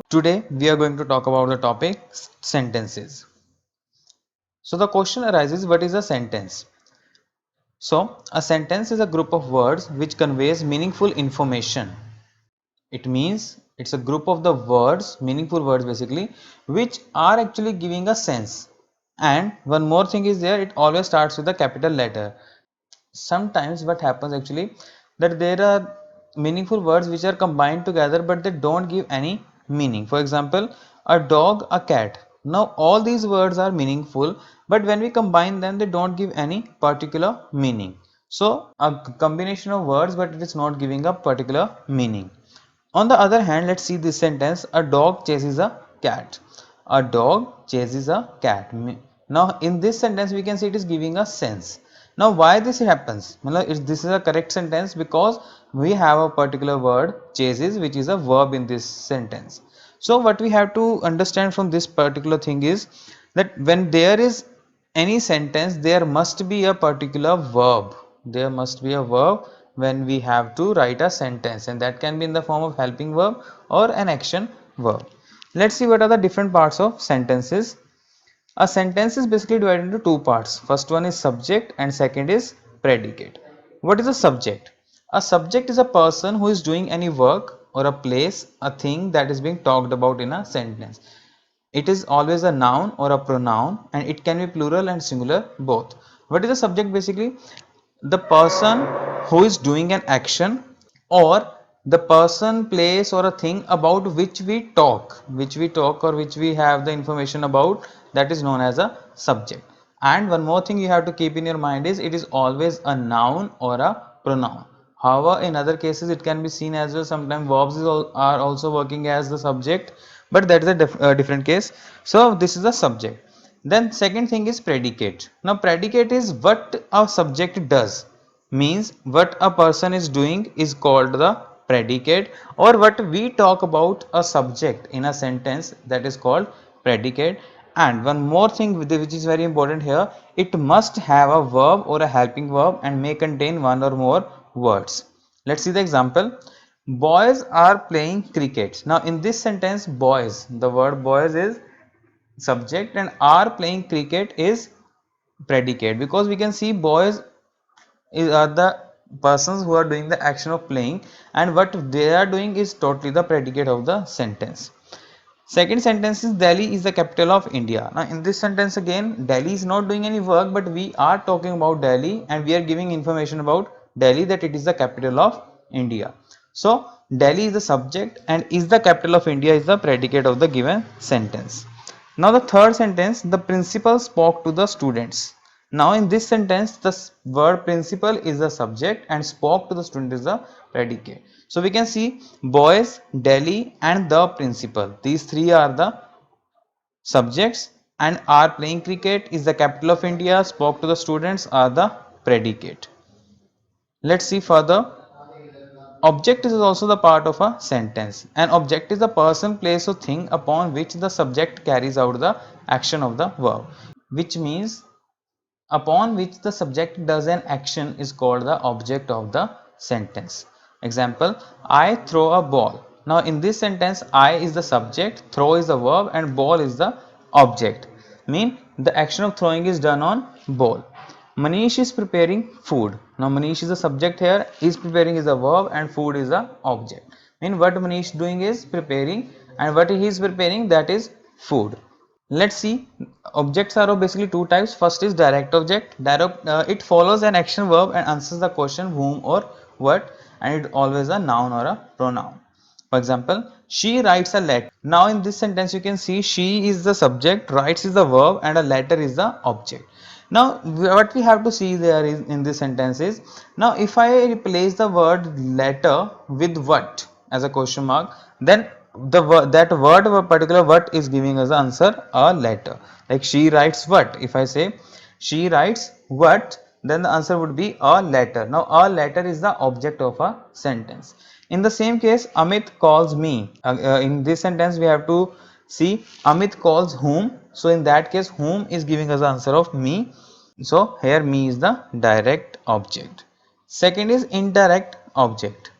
Today we are going to talk about the topic sentences. So the question arises, what is a sentence? So a sentence is a group of words which conveys meaningful information. It means it's a group of the words, meaningful words basically, which are actually giving a sense. And one more thing is there, it always starts with a capital letter. Sometimes what happens actually, that there are meaningful words which are combined together but they don't give any meaning. For example, a dog, a cat. Now all these words are meaningful, but when we combine them they don't give any particular meaning. So a combination of words but it is not giving a particular meaning. On the other hand, let's see this sentence, a dog chases a cat. A dog chases a cat. Now in this sentence we can see it is giving a sense. Now why this happens? This is a correct sentence because we have a particular word chases which is a verb in this sentence. So what we have to understand from this particular thing is that when there is any sentence there must be a particular verb. There must be a verb when we have to write a sentence, and that can be in the form of helping verb or an action verb. Let's see what are the different parts of sentences. A sentence is basically divided into two parts. First one is subject and second is predicate. What is a subject? A subject is a person who is doing any work or a place, a thing that is being talked about in a sentence. It is always a noun or a pronoun, and it can be plural and singular both. What is the subject basically? The person who is doing an action, or the person, place or a thing about which we talk or which we have the information about, that is known as a subject. And one more thing you have to keep in your mind is it is always a noun or a pronoun. However, in other cases it can be seen as well, sometimes verbs are also working as the subject, but that is a different case. So this is the subject. Then second thing is predicate. Now predicate is what a subject does, means what a person is doing is called the predicate, or what we talk about a subject in a sentence, that is called predicate. And one more thing which is very important here, it must have a verb or a helping verb and may contain one or more words. Let's see the example. Boys are playing cricket. Now in this sentence, boys, the word boys is subject and are playing cricket is predicate, because we can see boys are the persons who are doing the action of playing, and what they are doing is totally the predicate of the sentence. Second sentence is Delhi is the capital of India. Now in this sentence again, Delhi is not doing any work, but we are talking about Delhi and we are giving information about Delhi, that it is the capital of India. So Delhi is the subject and is the capital of India is the predicate of the given sentence. Now the third sentence, the principal spoke to the students. Now in this sentence, the word principal is the subject and spoke to the student is the predicate. So we can see boys, Delhi and the principal. These three are the subjects, and are playing cricket is the capital of India, spoke to the students are the predicate. Let's see further. Object is also the part of a sentence. An object is the person, place or thing upon which the subject carries out the action of the verb, which means upon which the subject does an action is called the object of the sentence. Example, I throw a ball. Now in this sentence, I is the subject, throw is the verb and ball is the object. Mean the action of throwing is done on ball. Manish is preparing food. Now Manish is the subject here, is preparing is the verb and food is the object. Mean what Manish doing is preparing, and what he is preparing, that is food. Let's see, objects are of basically two types. First is direct object. It follows an action verb and answers the question whom or what, and it always a noun or a pronoun. For example, she writes a letter. Now in this sentence you can see she is the subject, writes is the verb and a letter is the object. Now what we have to see there is in this sentence is, now if I replace the word letter with what as a question mark, then that word, a particular what, is giving us the answer a letter. Like she writes what, if I say she writes what, then the answer would be a letter. Now a letter is the object of a sentence. In the same case, Amit calls me. In this sentence we have to see Amit calls whom. So in that case, whom is giving us the answer of me. So here me is the direct object. Second is indirect object.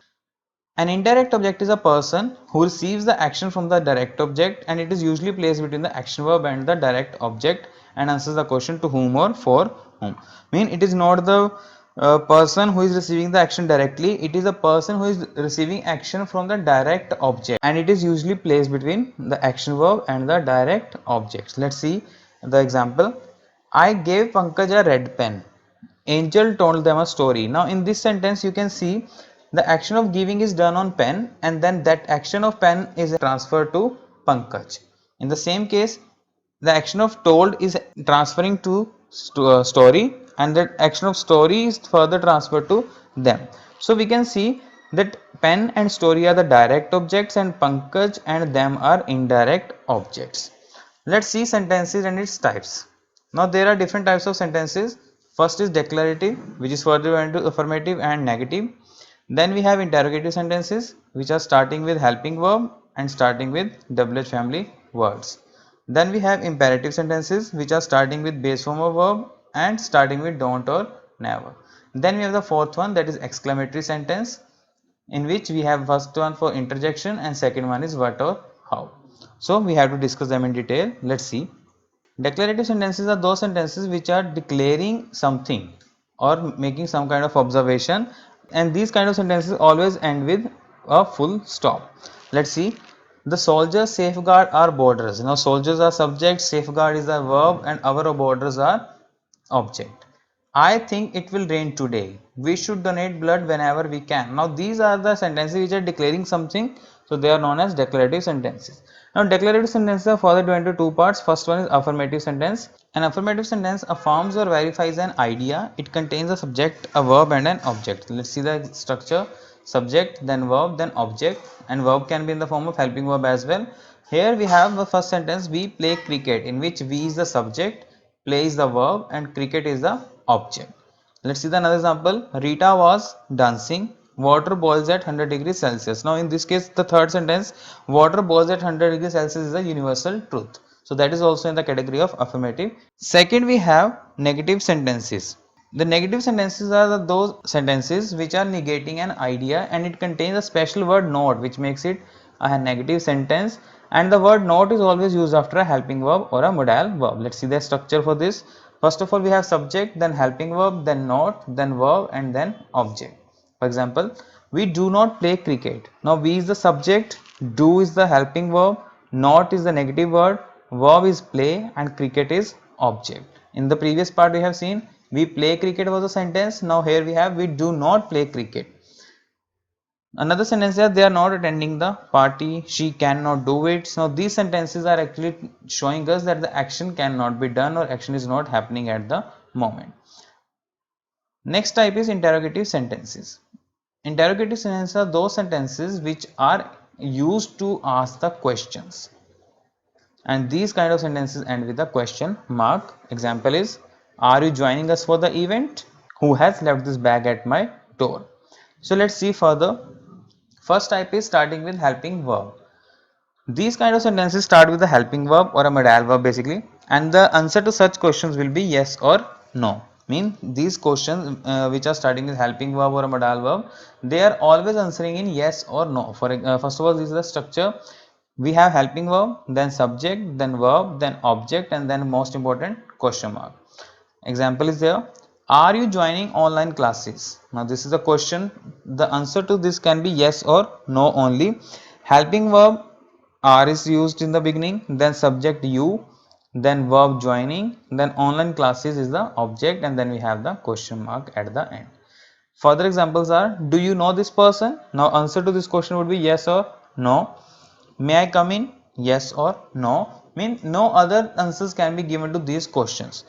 An indirect object is a person who receives the action from the direct object, and it is usually placed between the action verb and the direct object and answers the question to whom or for whom. Mean it is not the person who is receiving the action directly, it is a person who is receiving action from the direct object, and it is usually placed between the action verb and the direct objects. Let's see the example. I gave Pankaj a red pen. Angel told them a story. Now in this sentence you can see the action of giving is done on pen, and then that action of pen is transferred to Pankaj. In the same case, the action of told is transferring to story, and that action of story is further transferred to them. So we can see that pen and story are the direct objects and Pankaj and them are indirect objects. Let's see sentences and its types. Now there are different types of sentences. First is declarative, which is further into affirmative and negative. Then we have interrogative sentences, which are starting with helping verb and starting with WH family words. Then we have imperative sentences, which are starting with base form of verb and starting with don't or never. Then we have the fourth one, that is exclamatory sentence, in which we have first one for interjection and second one is what or how. So we have to discuss them in detail. Let's see. Declarative sentences are those sentences which are declaring something or making some kind of observation, and these kind of sentences always end with a full stop. Let's see. The soldiers safeguard our borders. Now soldiers are subject, safeguard is a verb, and our borders are object. I think it will rain today. We should donate blood whenever we can. Now these are the sentences which are declaring something, so they are known as declarative sentences. Now declarative sentences are further divided into two parts. First one is affirmative sentence. An affirmative sentence affirms or verifies an idea. It contains a subject, a verb and an object. Let's see the structure. Subject, then verb, then object, and verb can be in the form of helping verb as well. Here we have the first sentence, we play cricket, in which we is the subject, play is the verb and cricket is the object. Let's see the another example. Rita was dancing. Water boils at 100 degrees Celsius. Now in this case the third sentence, water boils at 100 degrees Celsius is a universal truth. So that is also in the category of affirmative. Second we have negative sentences. The negative sentences are those sentences which are negating an idea, and it contains a special word not, which makes it a negative sentence, and the word not is always used after a helping verb or a modal verb. Let's see the structure for this. First of all we have subject, then helping verb, then not, then verb and then object. For example, we do not play cricket. Now we is the subject, do is the helping verb, not is the negative word, verb is play and cricket is object. In the previous part we have seen we play cricket was a sentence. Now here we have we do not play cricket. Another sentence is they are not attending the party, she cannot do it. So these sentences are actually showing us that the action cannot be done or action is not happening at the moment. Next type is interrogative sentences. Interrogative sentences are those sentences which are used to ask the questions, and these kind of sentences end with a question mark. Example is, are you joining us for the event? Who has left this bag at my door? So let's see further. First type is starting with helping verb. These kind of sentences start with a helping verb or a modal verb basically, and the answer to such questions will be yes or no. Mean these questions which are starting with helping verb or a modal verb, they are always answering in yes or no. For first of all, this is the structure. We have helping verb, then subject, then verb, then object, and then most important question mark. Example is there. Are you joining online classes? Now this is a question. The answer to this can be yes or no only. Helping verb are is used in the beginning, then subject you, then verb joining, then online classes is the object, and then we have the question mark at the end. Further examples are, do you know this person? Now answer to this question would be yes or no. May I come in? Yes or no. Mean no other answers can be given to these questions.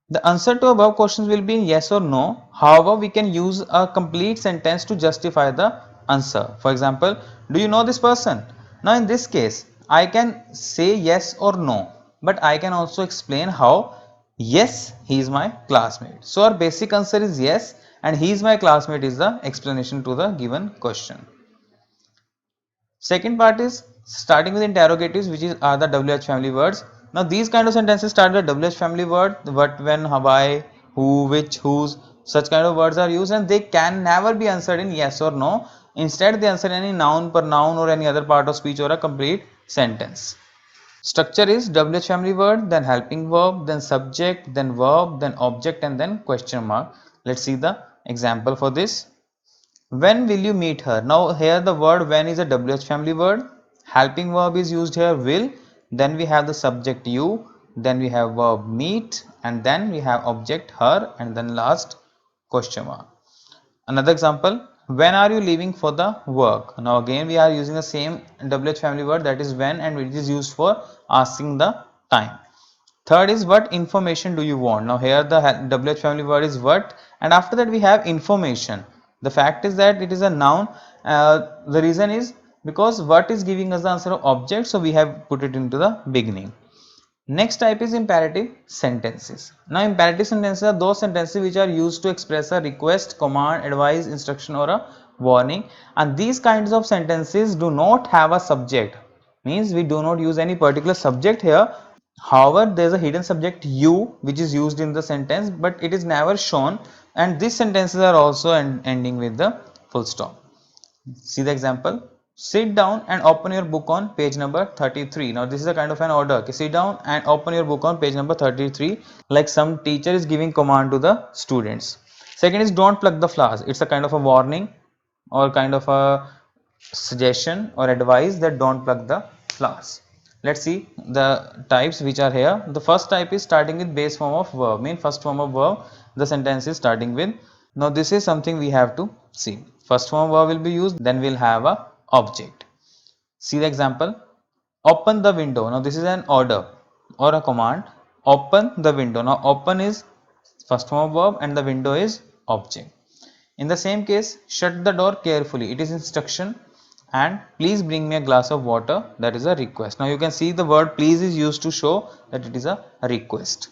The answer to above questions will be yes or no. However, we can use a complete sentence to justify the answer. For example, do you know this person? Now in this case, I can say yes or no, but I can also explain how. Yes, he is my classmate. So our basic answer is yes, and he is my classmate is the explanation to the given question. Second part is starting with interrogatives, which are the WH family words. Now these kind of sentences start with WH family word, what, when, why, who, which, whose. Such kind of words are used and they can never be answered in yes or no. Instead, they answer any noun, pronoun or any other part of speech or a complete sentence. Structure is WH family word, then helping verb, then subject, then verb, then object and then question mark. Let's see the example for this. When will you meet her? Now here the word when is a WH family word. Helping verb is used here, will. Then we have the subject you. Then we have verb meet. And then we have object her. And then last question mark. Another example. When are you leaving for the work? Now again we are using the same WH family word, that is when, and it is used for asking the time. Third is what information do you want? Now here the WH family word is what, and after that we have information. The fact is that it is a noun. The reason is because what is giving us the answer of object, so we have put it into the beginning. Next type is imperative sentences. Now imperative sentences are those sentences which are used to express a request, command, advice, instruction or a warning, and these kinds of sentences do not have a subject, means we do not use any particular subject here. However, there is a hidden subject you which is used in the sentence, but it is never shown, and these sentences are also ending with the full stop. See the example. Sit down and open your book on page number 33. Now this is a kind of an order. Okay, sit down and open your book on page number 33, like some teacher is giving command to the students. Second is don't pluck the flowers. It's a kind of a warning or kind of a suggestion or advice that don't pluck the flowers. Let's see the types which are here. The first type is starting with base form of verb, mean first form of verb the sentence is starting with. Now this is something we have to see. First form of verb will be used, then we'll have a object. See the example. Open the window. Now this is an order or a command. Open the window. Now open is first form of verb and the window is object. In the same case, shut the door carefully. It is instruction, and please bring me a glass of water. That is a request. Now you can see the word please is used to show that it is a request.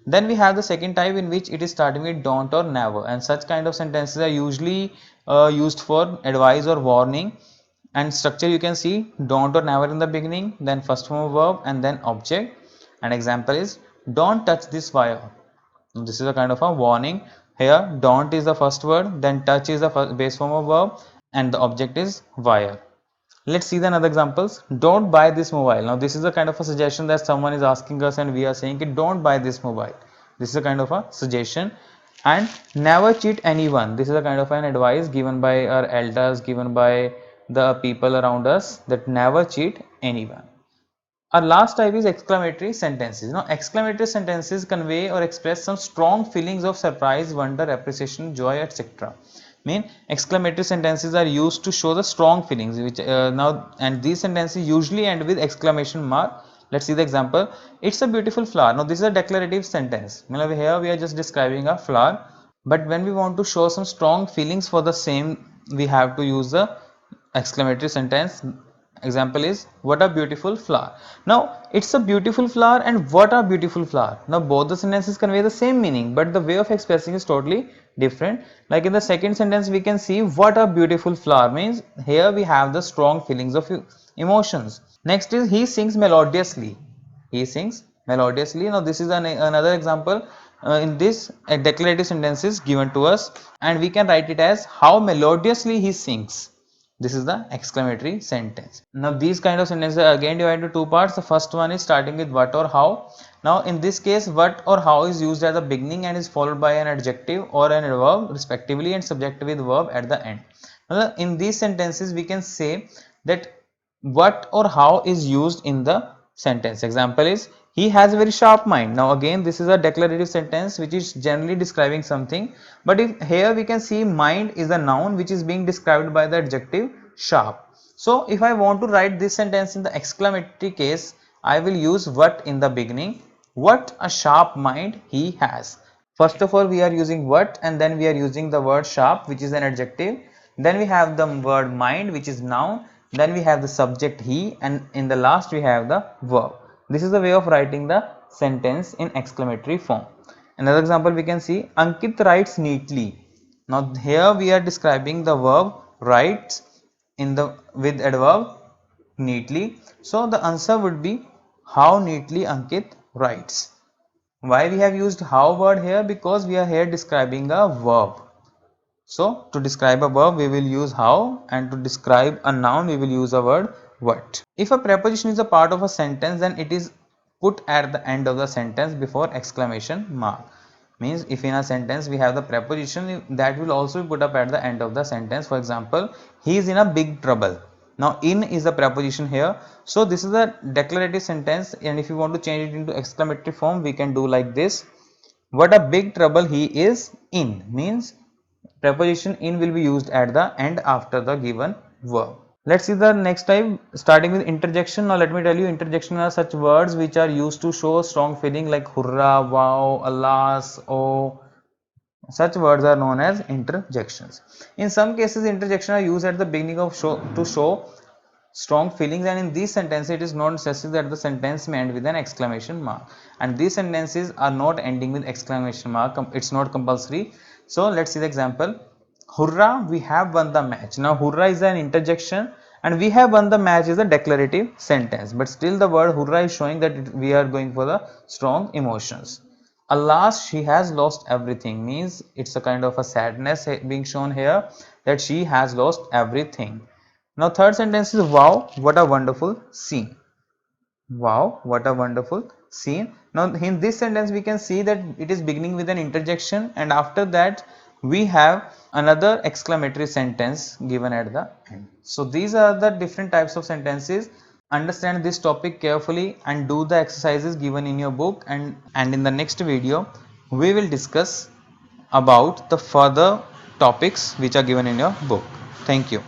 Then we have the second type in which it is starting with don't or never, and such kind of sentences are usually used for advice or warning. And structure you can see don't or never in the beginning, then first form of verb and then object. An example is don't touch this wire. This is a kind of a warning. Here don't is the first word, then touch is the base form of verb and the object is wire. Let's see the another examples. Don't buy this mobile. Now this is a kind of a suggestion that someone is asking us and we are saying don't buy this mobile. This is a kind of a suggestion. And never cheat anyone. This is a kind of an advice given by our elders, given by the people around us, that never cheat anyone. Our last type is exclamatory sentences. Now, exclamatory sentences convey or express some strong feelings of surprise, wonder, appreciation, joy, etc. Mean exclamatory sentences are used to show the strong feelings, which and these sentences usually end with exclamation mark. Let's see the example. It's a beautiful flower. Now, this is a declarative sentence. Here we are just describing a flower, but when we want to show some strong feelings for the same, we have to use the exclamatory sentence. Example is what a beautiful flower. Now it's a beautiful flower and what a beautiful flower. Now both the sentences convey the same meaning, but the way of expressing is totally different. Like in the second sentence we can see what a beautiful flower, means here we have the strong feelings of emotions. Next is he sings melodiously. He sings melodiously. Now this is another example. In this a declarative sentence is given to us and we can write it as how melodiously he sings. This is the exclamatory sentence. Now these kind of sentences are again divided into two parts. The first one is starting with what or how. Now in this case what or how is used at the beginning and is followed by an adjective or an adverb respectively and subject with verb at the end. Now in these sentences we can say that what or how is used in the sentence. Example is he has a very sharp mind. Now again this is a declarative sentence which is generally describing something, but if here we can see mind is a noun which is being described by the adjective sharp. So if I want to write this sentence in the exclamatory case, I will use what in the beginning. What a sharp mind he has. First of all we are using what and then we are using the word sharp which is an adjective. Then we have the word mind which is noun. Then we have the subject he, and in the last we have the verb. This is the way of writing the sentence in exclamatory form. Another example we can see Ankit writes neatly. Now here we are describing the verb writes in the with adverb neatly. So the answer would be how neatly Ankit writes. Why we have used how word here? Because we are here describing a verb. So to describe a verb we will use how, and to describe a noun we will use a word what. If a preposition is a part of a sentence, then it is put at the end of the sentence before exclamation mark. Means if in a sentence we have the preposition, that will also be put up at the end of the sentence. For example, he is in a big trouble. Now in is the preposition here. So this is a declarative sentence, and if you want to change it into exclamatory form, we can do like this. What a big trouble he is in, means preposition in will be used at the end after the given verb. Let's see the next type, starting with interjection. Now let me tell you, interjection are such words which are used to show strong feeling like hurrah, wow, alas, oh. Such words are known as interjections. In some cases, interjections are used at the beginning of show to show strong feelings, and in these sentences it is not necessary that the sentence may end with an exclamation mark, and these sentences are not ending with exclamation mark. It's not compulsory. So let's see the example. Hurrah, we have won the match. Now hurrah is an interjection and we have won the match is a declarative sentence, but still the word hurrah is showing that we are going for the strong emotions. Alas, she has lost everything, means it's a kind of a sadness being shown here, that she has lost everything. Now third sentence is wow, what a wonderful scene. Wow, what a wonderful scene. Now in this sentence we can see that it is beginning with an interjection, and after that we have another exclamatory sentence given at the end. So these are the different types of sentences. Understand this topic carefully and do the exercises given in your book, and in the next video we will discuss about the further topics which are given in your book. Thank you.